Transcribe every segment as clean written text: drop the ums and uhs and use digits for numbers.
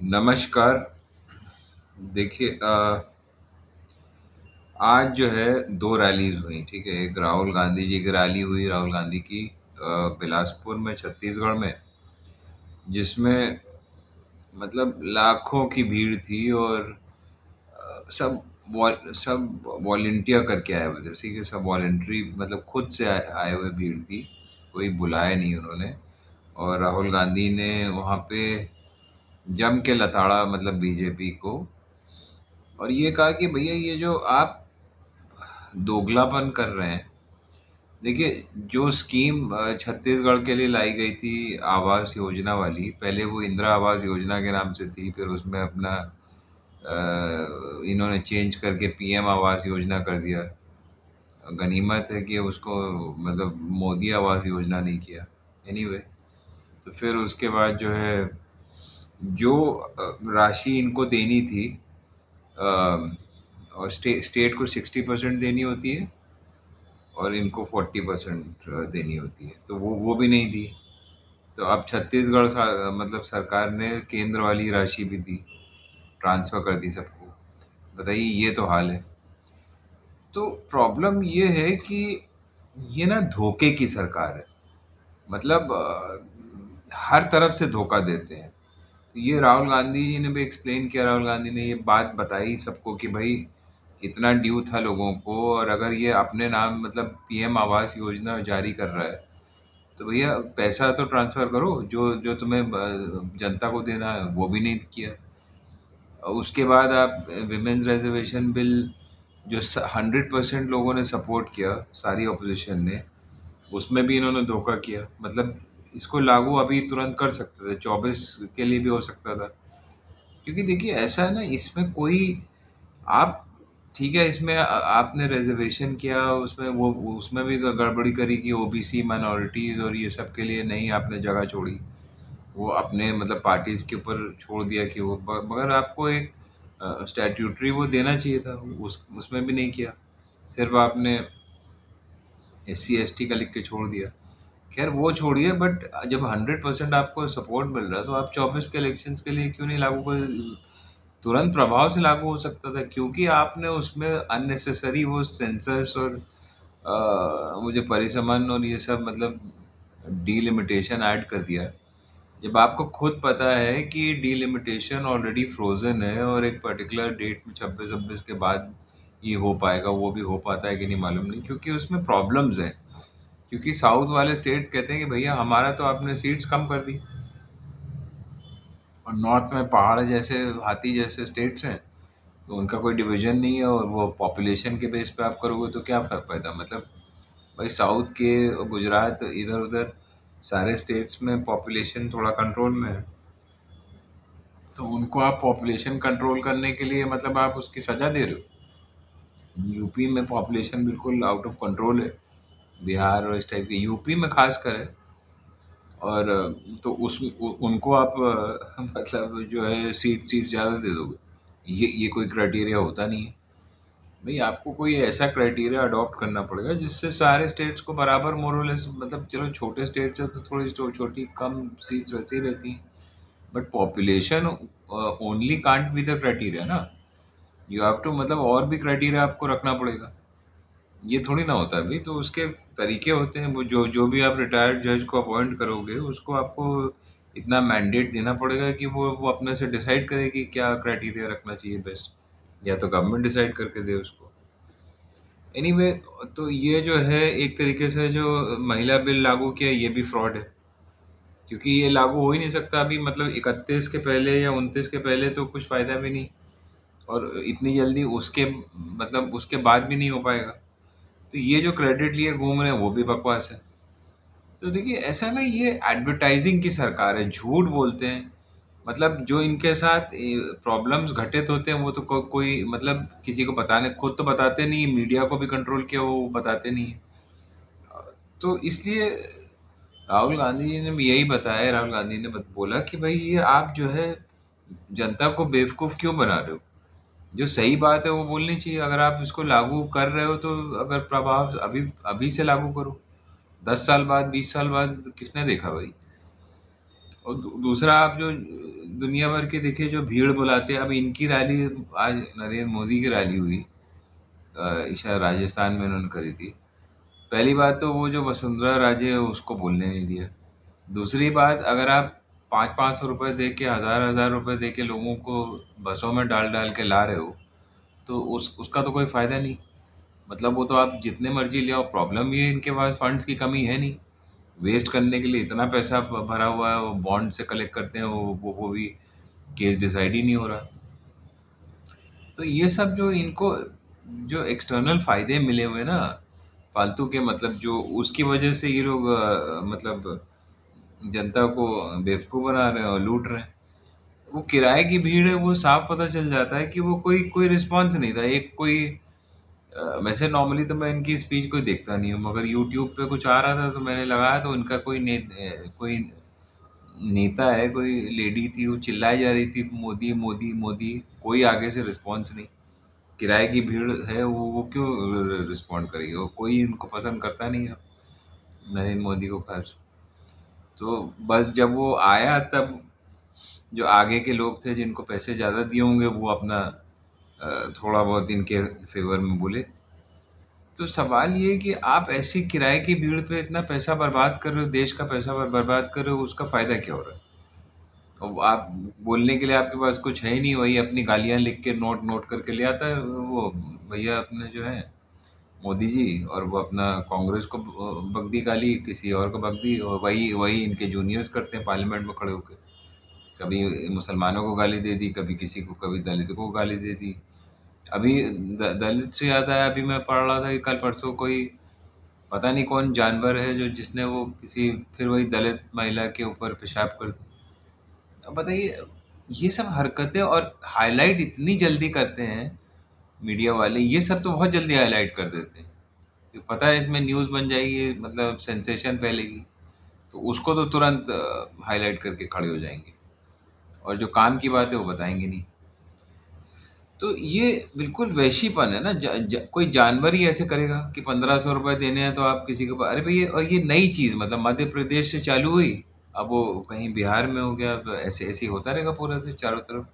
नमस्कार। देखिए आज जो है 2 रैलीज़ हुई, ठीक है? एक राहुल गांधी जी की रैली हुई, राहुल गांधी की बिलासपुर में छत्तीसगढ़ में, जिसमें मतलब लाखों की भीड़ थी और सब वॉलंटियर करके आए हुए थे, ठीक है? सब वॉलंटरी मतलब खुद से आए हुए भीड़ थी, कोई बुलाया नहीं उन्होंने। और राहुल गांधी ने वहाँ पे जम के लताड़ा मतलब बीजेपी को, और ये कहा कि भैया ये जो आप दोगलापन कर रहे हैं। देखिए, जो स्कीम छत्तीसगढ़ के लिए लाई गई थी आवास योजना वाली, पहले वो इंदिरा आवास योजना के नाम से थी, फिर उसमें अपना इन्होंने चेंज करके पीएम आवास योजना कर दिया। गनीमत है कि उसको मतलब मोदी आवास योजना नहीं किया। एनीवे, तो फिर उसके बाद जो है, जो राशि इनको देनी थी, अ, और स्टेट को 60% देनी होती है और इनको 40% देनी होती है, तो वो भी नहीं दी। तो अब छत्तीसगढ़ मतलब सरकार ने केंद्र वाली राशि भी दी, ट्रांसफर कर दी सबको। बताइए, ये तो हाल है। तो प्रॉब्लम ये है कि ये ना धोखे की सरकार है। मतलब हर तरफ से धोखा देते हैं। तो ये राहुल गांधी जी ने भी एक्सप्लेन किया, राहुल गांधी ने ये बात बताई सबको कि भाई इतना ड्यू था लोगों को, और अगर ये अपने नाम मतलब पीएम आवास योजना जारी कर रहा है, तो भैया पैसा तो ट्रांसफ़र करो, जो जो तुम्हें जनता को देना है, वो भी नहीं किया। उसके बाद आप विमेंस रिजर्वेशन बिल, जो 100% लोगों ने सपोर्ट किया, सारी अपोजिशन ने, उसमें भी इन्होंने धोखा किया। मतलब इसको लागू अभी तुरंत कर सकते थे, 24 के लिए भी हो सकता था। क्योंकि देखिए ऐसा है ना, इसमें कोई आप, ठीक है, इसमें आपने रिजर्वेशन किया, उसमें वो उसमें भी गड़बड़ी करी कि ओबीसी माइनॉरिटीज़ और ये सब के लिए नहीं आपने जगह छोड़ी। वो अपने मतलब पार्टीज़ के ऊपर छोड़ दिया कि वो मगर आपको एक स्टैट्यूटरी वो देना चाहिए था, उसमें भी नहीं किया। सिर्फ आपने एससी एसटी का लिख के छोड़ दिया। खैर वो छोड़िए, बट जब 100% आपको सपोर्ट मिल रहा है, तो आप 24 के इलेक्शंस के लिए क्यों नहीं लागू कर? तुरंत प्रभाव से लागू हो सकता था, क्योंकि आपने उसमें अननेसेसरी वो सेंसर्स और मुझे परिसमन और ये सब मतलब डीलिमिटेशन ऐड कर दिया। जब आपको खुद पता है कि डीलिमिटेशन ऑलरेडी फ्रोजन है और एक पर्टिकुलर डेट में 26-26 के बाद ये हो पाएगा, वो भी हो पाता है कि नहीं मालूम नहीं, क्योंकि उसमें प्रॉब्लम्स हैं। क्योंकि साउथ वाले स्टेट्स कहते हैं कि भैया हमारा तो आपने सीट्स कम कर दी, और नॉर्थ में पहाड़ जैसे हाथी जैसे स्टेट्स हैं, तो उनका कोई डिवीजन नहीं है, और वो पॉपुलेशन के बेस पे आप करोगे तो क्या फ़र्क पड़ता? मतलब भाई साउथ के, गुजरात, इधर उधर सारे स्टेट्स में पॉपुलेशन थोड़ा कंट्रोल में है, तो उनको आप पॉपुलेशन कंट्रोल करने के लिए मतलब आप उसकी सज़ा दे रहे हो। यूपी में पॉपुलेशन बिल्कुल आउट ऑफ कंट्रोल है, बिहार और इस टाइप के, यूपी में खास कर है। और तो उनको आप मतलब जो है सीट ज़्यादा दे दोगे, ये कोई क्राइटेरिया होता नहीं है। भाई आपको कोई ऐसा क्राइटेरिया अडॉप्ट करना पड़ेगा जिससे सारे स्टेट्स को बराबर मोरलेस, मतलब चलो छोटे स्टेट्स है तो थोड़ी छोटी कम सीट्स वैसे ही रहती हैं, but population only can't be the criteria ना। यू हैव टू मतलब और भी क्राइटेरिया आपको रखना पड़ेगा। ये थोड़ी ना होता है भाई, तो उसके तरीके होते हैं। वो जो जो भी आप रिटायर्ड जज को अपॉइंट करोगे, उसको आपको इतना मैंडेट देना पड़ेगा कि वो अपने से डिसाइड करे कि क्या क्राइटेरिया रखना चाहिए बेस्ट, या तो गवर्नमेंट डिसाइड करके दे उसको। एनीवे, तो ये जो है एक तरीके से जो महिला बिल लागू किया, ये भी फ्रॉड है, क्योंकि ये लागू हो ही नहीं सकता अभी, मतलब 31 के पहले या 29 के पहले तो कुछ फ़ायदा भी नहीं, और इतनी जल्दी उसके मतलब उसके बाद भी नहीं हो पाएगा। तो ये जो क्रेडिट लिए घूम रहे हैं वो भी बकवास है। तो देखिए ऐसा ना, ये एडवर्टाइजिंग की सरकार है, झूठ बोलते हैं। मतलब जो इनके साथ प्रॉब्लम्स घटित होते हैं वो तो कोई मतलब किसी को बताने, खुद तो बताते नहीं, मीडिया को भी कंट्रोल किया वो बताते नहीं है। तो इसलिए राहुल गांधी जी ने भी यही बताया, राहुल गांधी ने बोला कि भाई ये आप जो है जनता को बेवकूफ़ क्यों बना रहे हो? जो सही बात है वो बोलनी चाहिए। अगर आप इसको लागू कर रहे हो, तो अगर प्रभाव अभी अभी से लागू करो, 10 साल बाद, 20 साल बाद किसने देखा भाई? और दूसरा आप जो दुनिया भर के देखिए जो भीड़ बुलाते हैं, अब इनकी रैली, आज नरेंद्र मोदी की रैली हुई, शायद राजस्थान में उन्होंने करी थी। पहली बात तो वो जो वसुंधरा राजे है उसको बोलने नहीं दिया। दूसरी बात, अगर आप 500-500 रुपये दे के, 1000-1000 रुपये दे के लोगों को बसों में डाल डाल के ला रहे हो, तो उसका तो कोई फ़ायदा नहीं। मतलब वो तो आप जितने मर्जी ले आओ, प्रॉब्लम ये है इनके पास फंड्स की कमी है नहीं। वेस्ट करने के लिए इतना पैसा भरा हुआ है, वो बॉन्ड से कलेक्ट करते हैं, वो भी केस डिसाइड ही नहीं हो रहा। तो ये सब जो इनको जो एक्सटर्नल फायदे मिले हुए ना फालतू के, मतलब जो उसकी वजह से ये लोग मतलब जनता को बेवकूफ़ बना रहे हैं और लूट रहे हैं। वो किराए की भीड़ है, वो साफ पता चल जाता है कि वो कोई कोई रिस्पॉन्स नहीं था। एक कोई वैसे नॉर्मली तो मैं इनकी स्पीच कोई देखता नहीं हूँ, मगर यूट्यूब पे कुछ आ रहा था तो मैंने लगाया, तो उनका कोई नेता है, कोई लेडी थी, वो चिल्लाई जा रही थी मोदी मोदी मोदी। कोई आगे से रिस्पॉन्स नहीं। किराए की भीड़ है, वो क्यों रिस्पॉन्ड करेगी? वो कोई इनको पसंद करता नहीं है, नरेंद्र मोदी को खास। तो बस जब वो आया तब जो आगे के लोग थे जिनको पैसे ज़्यादा दिए होंगे, वो अपना थोड़ा बहुत इनके फेवर में बोले। तो सवाल ये है कि आप ऐसी किराए की भीड़ पे इतना पैसा बर्बाद कर रहे हो, देश का पैसा बर्बाद कर रहे हो, उसका फ़ायदा क्या हो रहा है? अब आप बोलने के लिए आपके पास कुछ है ही नहीं, वही अपनी गालियाँ लिख के नोट नोट करके ले आता है वो भैया अपने जो है मोदी जी, और वो अपना कांग्रेस को बक दी गाली, किसी और को बक दी, और वही वही इनके जूनियर्स करते हैं पार्लियामेंट में खड़े होकर। कभी मुसलमानों को गाली दे दी, कभी किसी को, कभी दलितों को गाली दे दी। अभी दलित से याद आया, अभी मैं पढ़ रहा था कि कल परसों कोई पता नहीं कौन जानवर है जो जिसने वो किसी फिर वही दलित महिला के ऊपर पेशाब कर दी। अब बताइए, ये सब हरकतें और हाईलाइट इतनी जल्दी करते हैं मीडिया वाले, ये सब तो बहुत जल्दी हाईलाइट कर देते हैं कि पता है इसमें न्यूज़ बन जाएगी, मतलब सेंसेशन फैलेगी, तो उसको तो तुरंत हाईलाइट करके खड़े हो जाएंगे, और जो काम की बात है वो बताएंगे नहीं। तो ये बिल्कुल वैशीपन है ना। कोई जानवर ही ऐसे करेगा कि 1500 रुपये देने हैं तो आप किसी को, अरे भाई और ये नई चीज़, मतलब मध्य प्रदेश से चालू हुई, अब वो कहीं बिहार में हो गया, तो ऐसे ऐसे ही होता रहेगा पूरा देश चारों तरफ।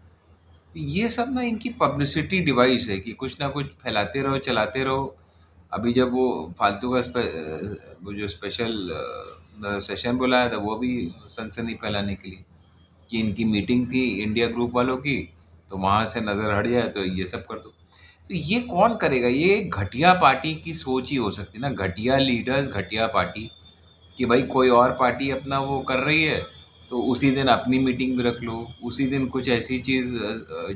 तो ये सब ना इनकी पब्लिसिटी डिवाइस है कि कुछ ना कुछ फैलाते रहो, चलाते रहो। अभी जब वो फालतू का वो जो स्पेशल सेशन बुलाया था, वो भी सनसनी फैलाने के लिए कि इनकी मीटिंग थी इंडिया ग्रुप वालों की, तो वहाँ से नज़र हट जाए तो ये सब कर दो। तो ये कौन करेगा? ये एक घटिया पार्टी की सोच ही हो सकती है ना, घटिया लीडर्स, घटिया पार्टी, कि भाई कोई और पार्टी अपना वो कर रही है तो उसी दिन अपनी मीटिंग भी रख लो, उसी दिन कुछ ऐसी चीज़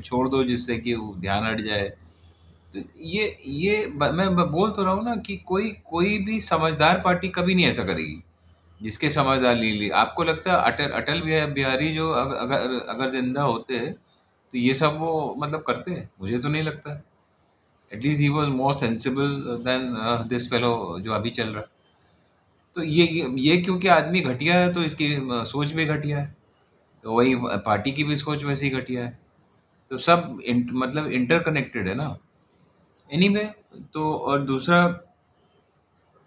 छोड़ दो जिससे कि वो ध्यान हट जाए। तो मैं बोल तो रहा हूँ ना कि कोई कोई भी समझदार पार्टी कभी नहीं ऐसा करेगी। जिसके समझदार ले ली, आपको लगता है अटल अटल बिहारी जो अगर अगर जिंदा होते तो ये सब वो मतलब करते हैं? मुझे तो नहीं लगता। At least he was more sensible than this fellow जो अभी चल रहा है। तो ये क्योंकि आदमी घटिया है तो इसकी सोच भी घटिया है, तो वही पार्टी की भी सोच वैसे ही घटिया है। तो सब मतलब इंटरकनेक्टेड है ना। एनीवे, तो और दूसरा,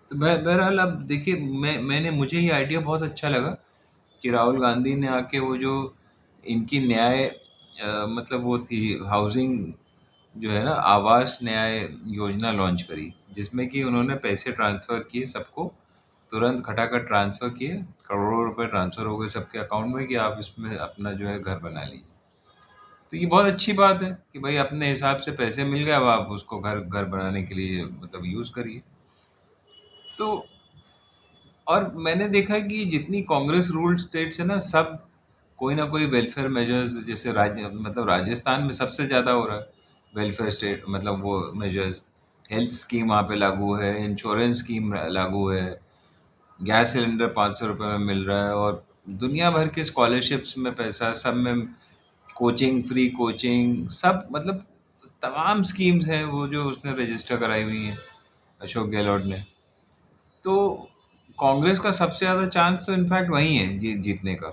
तो बहरहाल अब देखिए, मैंने मुझे ये आइडिया बहुत अच्छा लगा कि राहुल गांधी ने आके वो जो इनकी न्याय मतलब वो थी हाउसिंग जो है ना, आवास न्याय योजना लॉन्च करी, जिसमें कि उन्होंने पैसे ट्रांसफ़र किए सबको, तुरंत खटाखट ट्रांसफ़र किए, करोड़ों रुपए ट्रांसफ़र हो गए सबके अकाउंट में कि आप इसमें अपना जो है घर बना लीजिए। तो ये बहुत अच्छी बात है कि भाई अपने हिसाब से पैसे मिल गए, अब आप उसको घर घर बनाने के लिए मतलब यूज़ करिए। तो और मैंने देखा है कि जितनी कांग्रेस रूल्ड स्टेट्स है ना, सब कोई ना कोई वेलफेयर मेजर्स, जैसे मतलब राजस्थान में सबसे ज़्यादा हो रहा है वेलफेयर स्टेट, मतलब वो मेजर्स। हेल्थ स्कीम वहाँ पे लागू है, इंश्योरेंस स्कीम लागू है, गैस सिलेंडर 500 रुपये में मिल रहा है, और दुनिया भर के स्कॉलरशिप्स में पैसा, सब में कोचिंग, फ्री कोचिंग, सब मतलब तमाम स्कीम्स हैं वो जो उसने रजिस्टर कराई हुई हैं अशोक गहलोत ने। तो कांग्रेस का सबसे ज़्यादा चांस तो इनफैक्ट वही है जीतने का,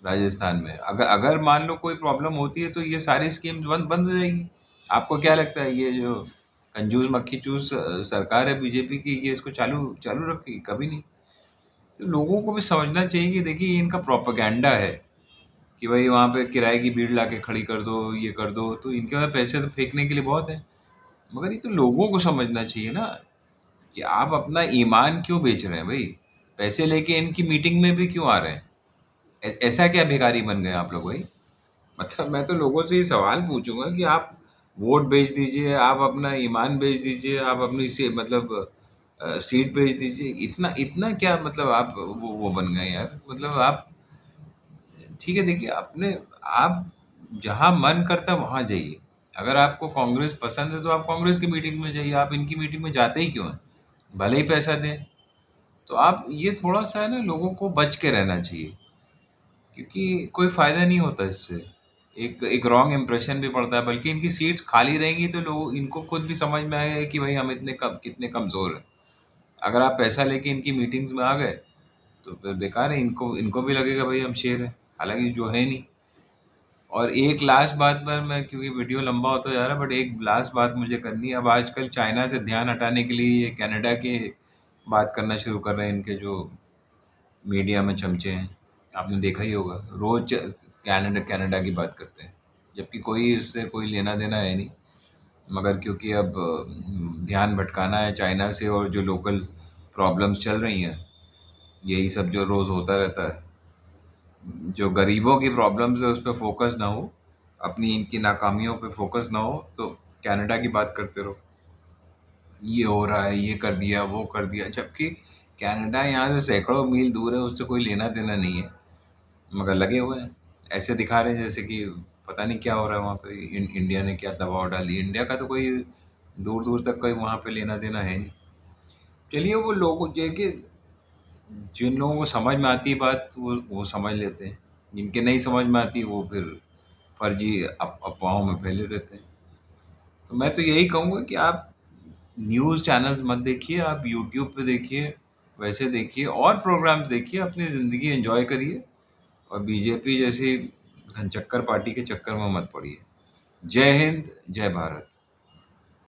राजस्थान में। अगर अगर मान लो कोई प्रॉब्लम होती है तो ये सारी स्कीम्स बंद बंद हो जाएगी। आपको क्या लगता है ये जो कंजूस मक्खी चूस सरकार है बीजेपी की, ये इसको चालू चालू रखेगी? कभी नहीं। तो लोगों को भी समझना चाहिए कि देखिए ये इनका प्रोपेगेंडा है, कि भाई वहाँ पे किराए की भीड़ लाके खड़ी कर दो, ये कर दो, तो इनके पास पैसे तो फेंकने के लिए बहुत है। मगर ये तो लोगों को समझना चाहिए ना कि आप अपना ईमान क्यों बेच रहे हैं भाई? पैसे लेके इनकी मीटिंग में भी क्यों आ रहे हैं? ऐसा क्या भिखारी बन गए आप लोग भाई? मतलब मैं तो लोगों से ये सवाल पूछूंगा कि आप वोट बेच दीजिए, आप अपना ईमान बेच दीजिए, आप अपनी से मतलब सीट बेच दीजिए, इतना इतना क्या मतलब आप वो बन गए यार? मतलब आप ठीक है, देखिए अपने आप जहाँ मन करता है वहाँ जाइए। अगर आपको कांग्रेस पसंद है तो आप कांग्रेस की मीटिंग में जाइए, आप इनकी मीटिंग में जाते ही क्यों हैं? भले ही पैसा दें। तो आप ये थोड़ा सा है ना, लोगों को बच के रहना चाहिए, क्योंकि कोई फायदा नहीं होता इससे। एक एक रॉन्ग इम्प्रेशन भी पड़ता है, बल्कि इनकी सीट्स खाली रहेंगी तो लोग इनको खुद भी समझ में आएगा कि भाई हम इतने कम कितने कमजोर हैं। अगर आप पैसा लेके इनकी मीटिंग्स में आ गए तो फिर बेकार है, इनको इनको भी लगेगा भाई हम शेर हैं, हालांकि जो है नहीं। और एक लास्ट बात पर मैं, क्योंकि वीडियो लंबा होता जा रहा है, बट एक लास्ट बात मुझे करनी है। अब आजकल चाइना से ध्यान हटाने के लिए ये कनाडा के बात करना शुरू कर रहे हैं, इनके जो मीडिया में चमचे हैं। आपने देखा ही होगा, रोज कनाडा कनाडा की बात करते हैं, जबकि कोई इससे कोई लेना देना है नहीं। मगर क्योंकि अब ध्यान भटकाना है चाइना से, और जो लोकल प्रॉब्लम्स चल रही हैं, यही सब जो रोज़ होता रहता है, जो गरीबों की प्रॉब्लम्स है उस पर फोकस ना हो, अपनी इनकी नाकामियों पे फोकस ना हो, तो कनाडा की बात करते रहो, ये हो रहा है, ये कर दिया, वो कर दिया, जबकि कनाडा यहाँ से सैकड़ों मील दूर है, उससे कोई लेना देना नहीं है। मगर लगे हुए हैं, ऐसे दिखा रहे हैं जैसे कि पता नहीं क्या हो रहा है वहाँ पे, इंडिया ने क्या दबाव डाल दिया। इंडिया का तो कोई दूर दूर तक कोई वहाँ पे लेना देना है नहीं। चलिए, वो लोग जो है कि जिन लोगों को समझ में आती है बात, वो समझ लेते हैं, जिनके नहीं समझ में आती वो फिर फर्जी अफवाहों में फैले रहते हैं। तो मैं तो यही कहूँगा कि आप न्यूज़ चैनल्स मत देखिए, आप यूट्यूब पे देखिए, वैसे देखिए और प्रोग्राम्स देखिए, अपनी ज़िंदगी एंजॉय करिए, और बीजेपी जैसी घनचक्कर पार्टी के चक्कर में मत पड़िए। जय हिंद, जय भारत।